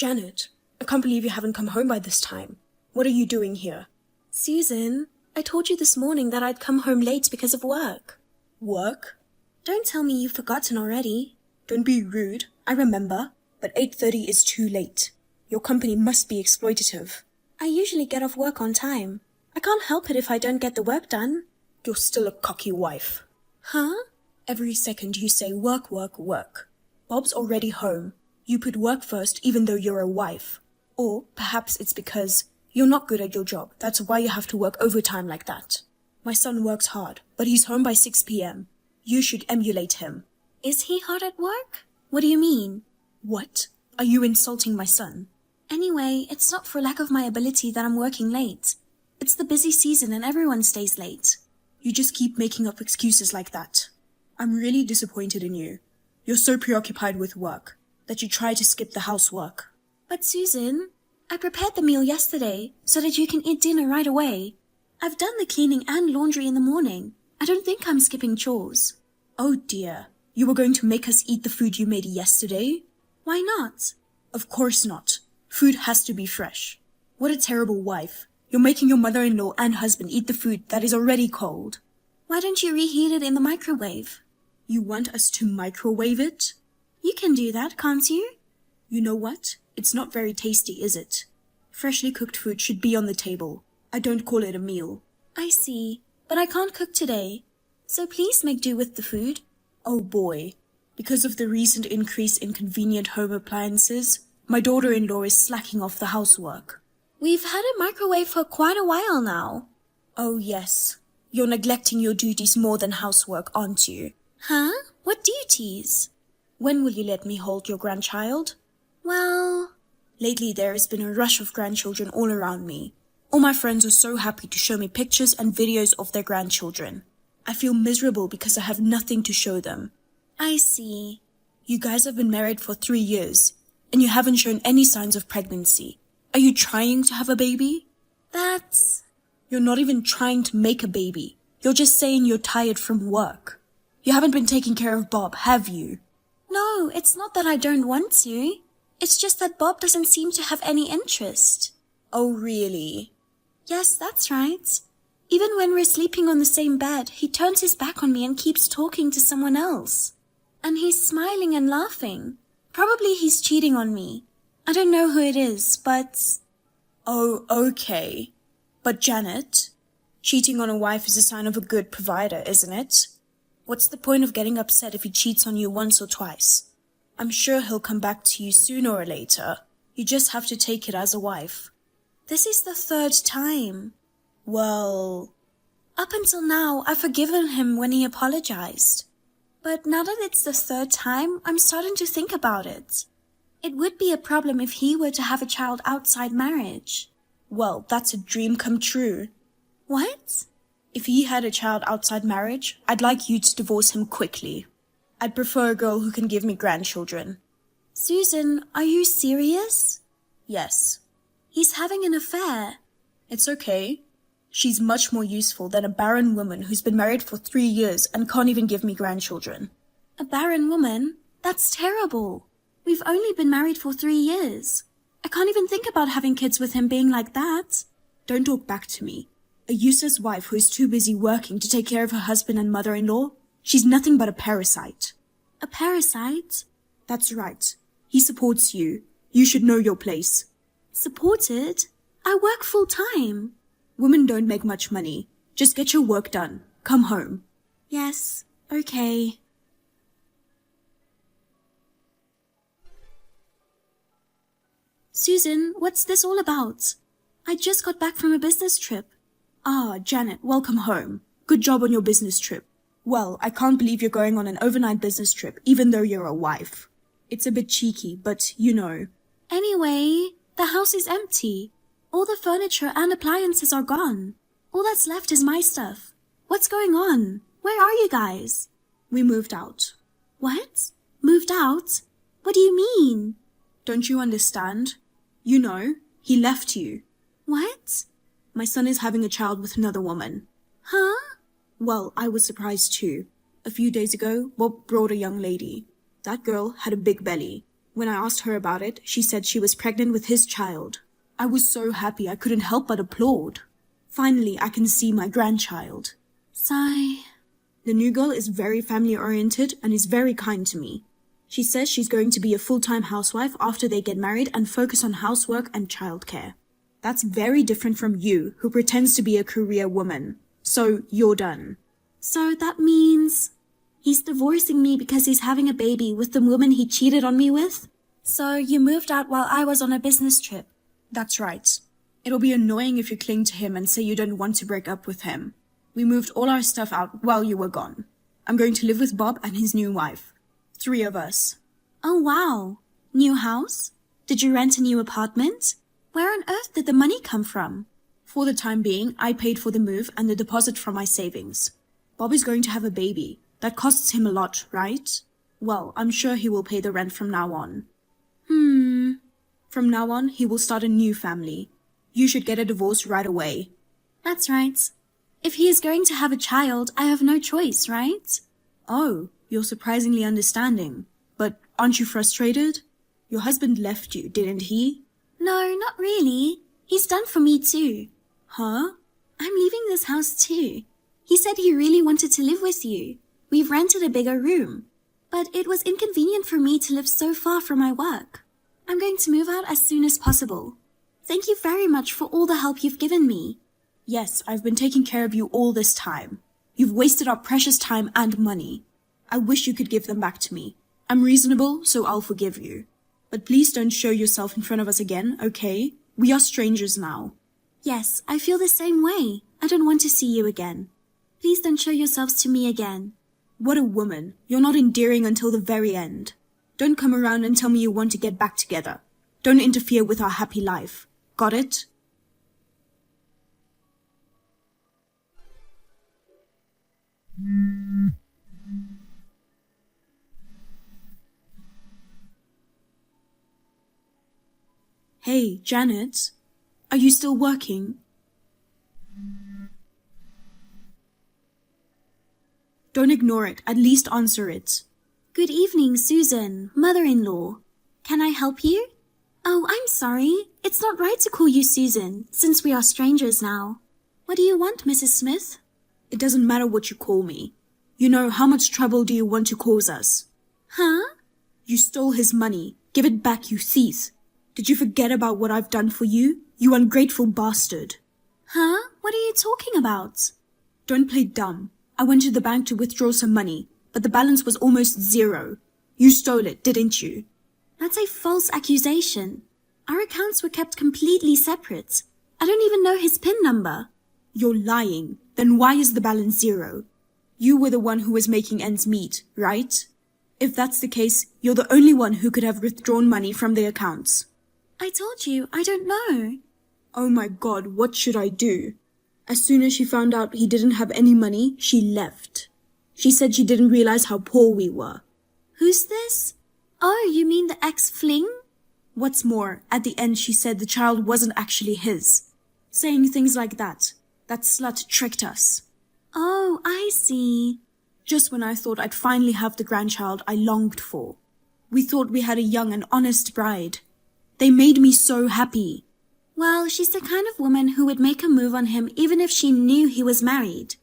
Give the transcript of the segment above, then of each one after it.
Janet, I can't believe you haven't come home by this time. What are you doing here? Susan, I told you this morning that I'd come home late because of work. Work? Don't tell me you've forgotten already. Don't be rude. I remember. But 8:30 is too late. Your company must be exploitative. I usually get off work on time. I can't help it if I don't get the work done. You're still a cocky wife. Huh? Every second you say work, work, work. Bob's already home. You put work first even though you're a wife. Or perhaps it's because you're not good at your job. That's why you have to work overtime like that. My son works hard, but he's home by 6 p.m. You should emulate him. Is he hard at work? What do you mean? What? Are you insulting my son? Anyway, it's not for lack of my ability that I'm working late. It's the busy season and everyone stays late. You just keep making up excuses like that. I'm really disappointed in you. You're so preoccupied with work that you try to skip the housework. But Susan, I prepared the meal yesterday so that you can eat dinner right away. I've done the cleaning and laundry in the morning. I don't think I'm skipping chores. Oh dear, you were going to make us eat the food you made yesterday? Why not? Of course not. Food has to be fresh. What a terrible wife. You're making your mother-in-law and husband eat the food that is already cold. Why don't you reheat it in the microwave? You want us to microwave it? You can do that, can't you? You know what? It's not very tasty, is it? Freshly cooked food should be on the table. I don't call it a meal. I see, but I can't cook today. So please make do with the food. Oh boy. Because of the recent increase in convenient home appliances, my daughter-in-law is slacking off the housework. We've had a microwave for quite a while now. Oh yes. You're neglecting your duties more than housework, aren't you? Huh? What duties? When will you let me hold your grandchild? Well, lately there has been a rush of grandchildren all around me. All my friends are so happy to show me pictures and videos of their grandchildren. I feel miserable because I have nothing to show them. I see. You guys have been married for 3 years, and you haven't shown any signs of pregnancy. Are you trying to have a baby? You're not even trying to make a baby. You're just saying you're tired from work. You haven't been taking care of Bob, have you? No, it's not that I don't want to. It's just that Bob doesn't seem to have any interest. Oh, really? Yes, that's right. Even when we're sleeping on the same bed, he turns his back on me and keeps talking to someone else. And he's smiling and laughing. Probably he's cheating on me. I don't know who it is, but... Oh, okay. But Janet, cheating on a wife is a sign of a good provider, isn't it? What's the point of getting upset if he cheats on you once or twice? I'm sure he'll come back to you sooner or later. You just have to take it as a wife. This is the 3rd time. Well... Up until now, I've forgiven him when he apologized. But now that it's the 3rd time, I'm starting to think about it. It would be a problem if he were to have a child outside marriage. Well, that's a dream come true. What? If he had a child outside marriage, I'd like you to divorce him quickly. I'd prefer a girl who can give me grandchildren. Susan, are you serious? Yes. He's having an affair. It's okay. She's much more useful than a barren woman who's been married for 3 years and can't even give me grandchildren. A barren woman? That's terrible. We've only been married for 3 years. I can't even think about having kids with him being like that. Don't talk back to me. A useless wife who is too busy working to take care of her husband and mother-in-law? She's nothing but a parasite. A parasite? That's right. He supports you. You should know your place. Supported? I work full-time. Women don't make much money. Just get your work done. Come home. Yes, okay. Susan, what's this all about? I just got back from a business trip. Ah, Janet, welcome home. Good job on your business trip. Well, I can't believe you're going on an overnight business trip, even though you're a wife. It's a bit cheeky, but you know. Anyway, the house is empty. All the furniture and appliances are gone. All that's left is my stuff. What's going on? Where are you guys? We moved out. What? Moved out? What do you mean? Don't you understand? You know, he left you. What? My son is having a child with another woman. Huh? Well, I was surprised too. A few days ago, Bob brought a young lady. That girl had a big belly. When I asked her about it, she said she was pregnant with his child. I was so happy I couldn't help but applaud. Finally, I can see my grandchild. Sigh. The new girl is very family-oriented and is very kind to me. She says she's going to be a full-time housewife after they get married and focus on housework and childcare. That's very different from you, who pretends to be a career woman. So, you're done. So that means he's divorcing me because he's having a baby with the woman he cheated on me with? So you moved out while I was on a business trip? That's right. It'll be annoying if you cling to him and say you don't want to break up with him. We moved all our stuff out while you were gone. I'm going to live with Bob and his new wife. 3 of us. Oh wow. New house? Did you rent a new apartment? Where on earth did the money come from? For the time being, I paid for the move and the deposit from my savings. Bob is going to have a baby. That costs him a lot, right? Well, I'm sure he will pay the rent from now on. From now on, he will start a new family. You should get a divorce right away. That's right. If he is going to have a child, I have no choice, right? Oh, you're surprisingly understanding. But aren't you frustrated? Your husband left you, didn't he? No, not really. He's done for me too. Huh? I'm leaving this house too. He said he really wanted to live with you. We've rented a bigger room. But it was inconvenient for me to live so far from my work. I'm going to move out as soon as possible. Thank you very much for all the help you've given me. Yes, I've been taking care of you all this time. You've wasted our precious time and money. I wish you could give them back to me. I'm reasonable, so I'll forgive you. But please don't show yourself in front of us again, okay? We are strangers now. Yes, I feel the same way. I don't want to see you again. Please don't show yourselves to me again. What a woman. You're not endearing until the very end. Don't come around and tell me you want to get back together. Don't interfere with our happy life. Got it? Hey, Janet. Are you still working? Don't ignore it. At least answer it. Good evening, Susan, mother-in-law. Can I help you? Oh, I'm sorry. It's not right to call you Susan, since we are strangers now. What do you want, Mrs. Smith? It doesn't matter what you call me. You know, how much trouble do you want to cause us? Huh? You stole his money. Give it back, you thief. Did you forget about what I've done for you? You ungrateful bastard. Huh? What are you talking about? Don't play dumb. I went to the bank to withdraw some money, but the balance was almost 0. You stole it, didn't you? That's a false accusation. Our accounts were kept completely separate. I don't even know his PIN number. You're lying. Then why is the balance 0? You were the one who was making ends meet, right? If that's the case, you're the only one who could have withdrawn money from the accounts. I told you, I don't know. Oh my God, what should I do? As soon as she found out he didn't have any money, she left. She said she didn't realize how poor we were. Who's this? Oh, you mean the ex-fling? What's more, at the end she said the child wasn't actually his. Saying things like that. That slut tricked us. Oh, I see. Just when I thought I'd finally have the grandchild I longed for. We thought we had a young and honest bride. They made me so happy. Well, she's the kind of woman who would make a move on him even if she knew he was married.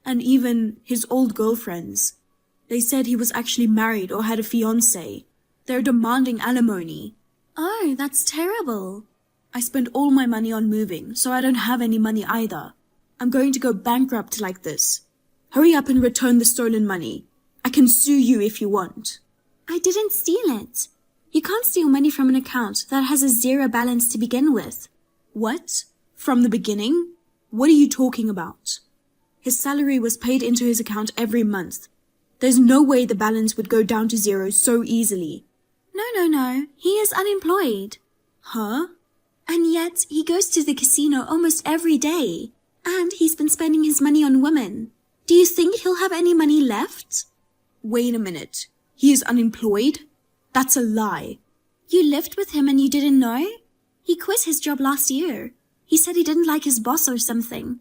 And even his old girlfriends. They said he was actually married or had a fiancé. They're demanding alimony. Oh, that's terrible. I spent all my money on moving, so I don't have any money either. I'm going to go bankrupt like this. Hurry up and return the stolen money. I can sue you if you want. I didn't steal it. You can't steal money from an account that has a 0 balance to begin with. What? From the beginning? What are you talking about? His salary was paid into his account every month. There's no way the balance would go down to 0 so easily. No. He is unemployed. Huh? And yet, he goes to the casino almost every day. And he's been spending his money on women. Do you think he'll have any money left? Wait a minute. He is unemployed? That's a lie. You lived with him and you didn't know? He quit his job last year. He said he didn't like his boss or something.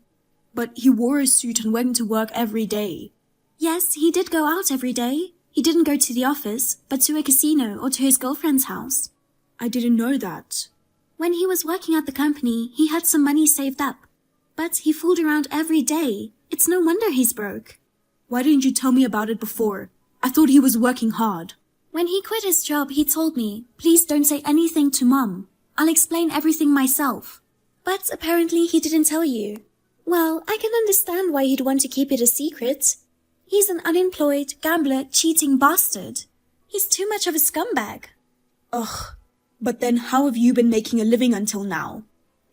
But he wore a suit and went to work every day. Yes, he did go out every day. He didn't go to the office, but to a casino or to his girlfriend's house. I didn't know that. When he was working at the company, he had some money saved up. But he fooled around every day. It's no wonder he's broke. Why didn't you tell me about it before? I thought he was working hard. When he quit his job, he told me, please don't say anything to Mum. I'll explain everything myself. But apparently he didn't tell you. Well, I can understand why he'd want to keep it a secret. He's an unemployed, gambler, cheating bastard. He's too much of a scumbag. Ugh, but then how have you been making a living until now?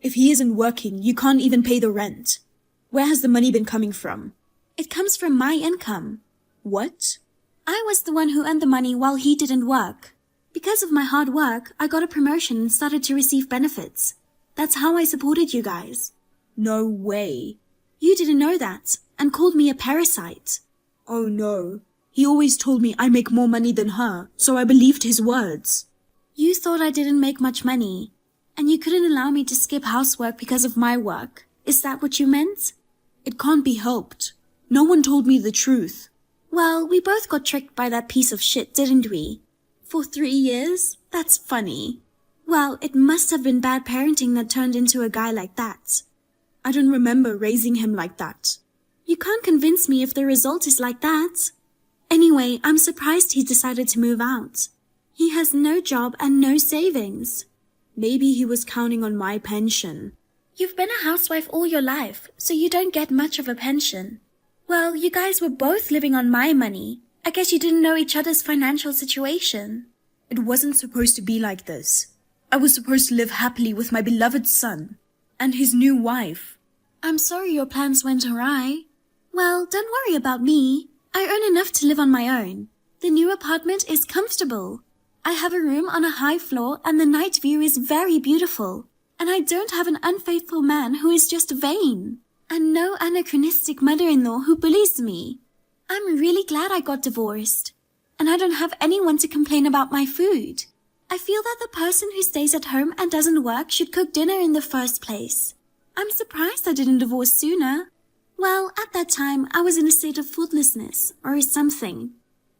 If he isn't working, you can't even pay the rent. Where has the money been coming from? It comes from my income. What? I was the one who earned the money while he didn't work. Because of my hard work, I got a promotion and started to receive benefits. That's how I supported you guys. No way. You didn't know that, and called me a parasite. Oh no. He always told me I make more money than her, so I believed his words. You thought I didn't make much money, and you couldn't allow me to skip housework because of my work. Is that what you meant? It can't be helped. No one told me the truth. Well, we both got tricked by that piece of shit, didn't we? For 3 years? That's funny. Well, it must have been bad parenting that turned into a guy like that. I don't remember raising him like that. You can't convince me if the result is like that. Anyway, I'm surprised he decided to move out. He has no job and no savings. Maybe he was counting on my pension. You've been a housewife all your life, so you don't get much of a pension. Well, you guys were both living on my money. I guess you didn't know each other's financial situation. It wasn't supposed to be like this. I was supposed to live happily with my beloved son and his new wife. I'm sorry your plans went awry. Well, don't worry about me. I earn enough to live on my own. The new apartment is comfortable. I have a room on a high floor and the night view is very beautiful. And I don't have an unfaithful man who is just vain. And no anachronistic mother-in-law who bullies me. I'm really glad I got divorced. And I don't have anyone to complain about my food. I feel that the person who stays at home and doesn't work should cook dinner in the first place. I'm surprised I didn't divorce sooner. Well, at that time, I was in a state of foodlessness, or something.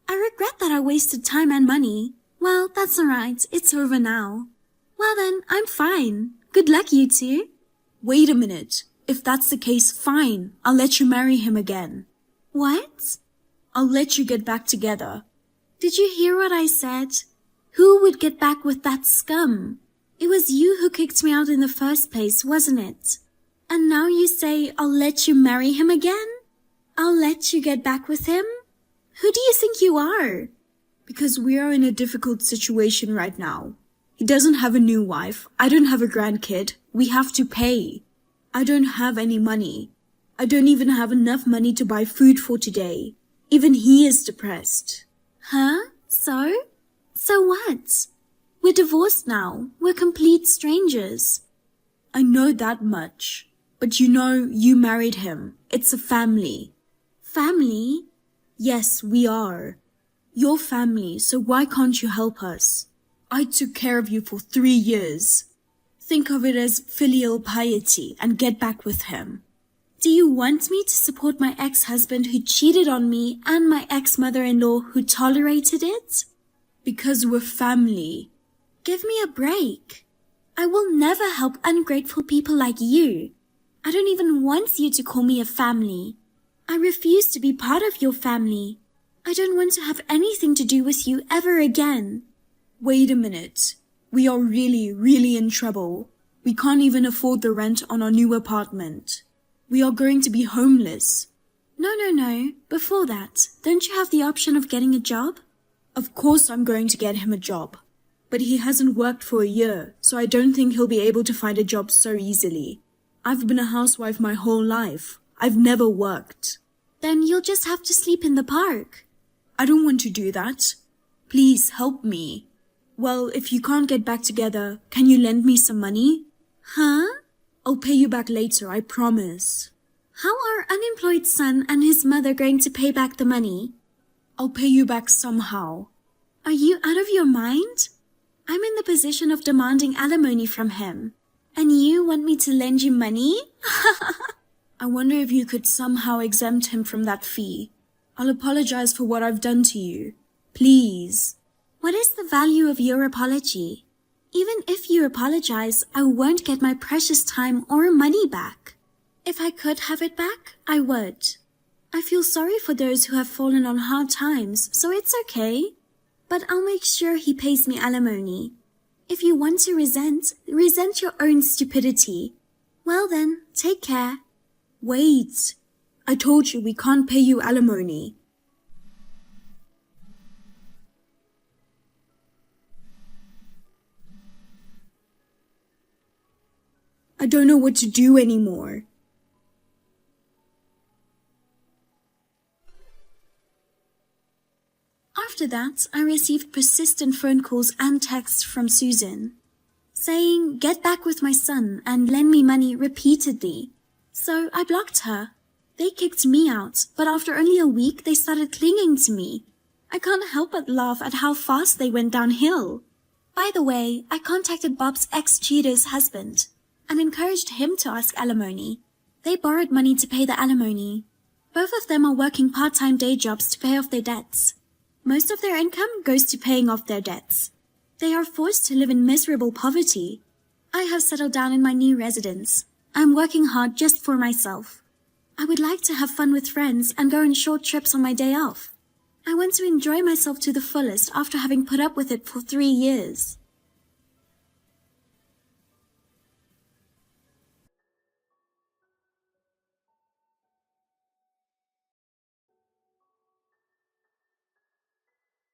I regret that I wasted time and money. Well, that's alright, it's over now. Well then, I'm fine. Good luck, you two. Wait a minute. If that's the case, fine. I'll let you marry him again. What? I'll let you get back together. Did you hear what I said? Who would get back with that scum? It was you who kicked me out in the first place, wasn't it? And now you say I'll let you marry him again? I'll let you get back with him? Who do you think you are? Because we are in a difficult situation right now. He doesn't have a new wife. I don't have a grandkid. We have to pay. I don't have any money. I don't even have enough money to buy food for today. Even he is depressed. Huh? So? So what? We're divorced now. We're complete strangers. I know that much. But you know, you married him. It's a family. Family? Yes, we are. Your family, so why can't you help us? I took care of you for 3 years. Think of it as filial piety and get back with him. Do you want me to support my ex-husband who cheated on me and my ex-mother-in-law who tolerated it? Because we're family. Give me a break. I will never help ungrateful people like you. I don't even want you to call me a family. I refuse to be part of your family. I don't want to have anything to do with you ever again. Wait a minute. We are really in trouble. We can't even afford the rent on our new apartment. We are going to be homeless. No. Before that, don't you have the option of getting a job? Of course I'm going to get him a job. But he hasn't worked for a year, so I don't think he'll be able to find a job so easily. I've been a housewife my whole life. I've never worked. Then you'll just have to sleep in the park. I don't want to do that. Please help me. Well, if you can't get back together, can you lend me some money? Huh? I'll pay you back later, I promise. How are unemployed son and his mother going to pay back the money? I'll pay you back somehow. Are you out of your mind? I'm in the position of demanding alimony from him. And you want me to lend you money? I wonder if you could somehow exempt him from that fee. I'll apologize for what I've done to you. Please. What is the value of your apology? Even if you apologize, I won't get my precious time or money back. If I could have it back, I would. I feel sorry for those who have fallen on hard times, so it's okay. But I'll make sure he pays me alimony. If you want to resent your own stupidity. Well then, take care. Wait. I told you we can't pay you alimony. I don't know what to do anymore. After that, I received persistent phone calls and texts from Susan, saying, "Get back with my son and lend me money" repeatedly. So I blocked her. They kicked me out, but after only a week, they started clinging to me. I can't help but laugh at how fast they went downhill. By the way, I contacted Bob's ex-cheater's husband and encouraged him to ask alimony. They borrowed money to pay the alimony. Both of them are working part-time day jobs to pay off their debts. Most of their income goes to paying off their debts. They are forced to live in miserable poverty. I have settled down in my new residence. I'm working hard just for myself. I would like to have fun with friends and go on short trips on my day off. I want to enjoy myself to the fullest after having put up with it for 3 years.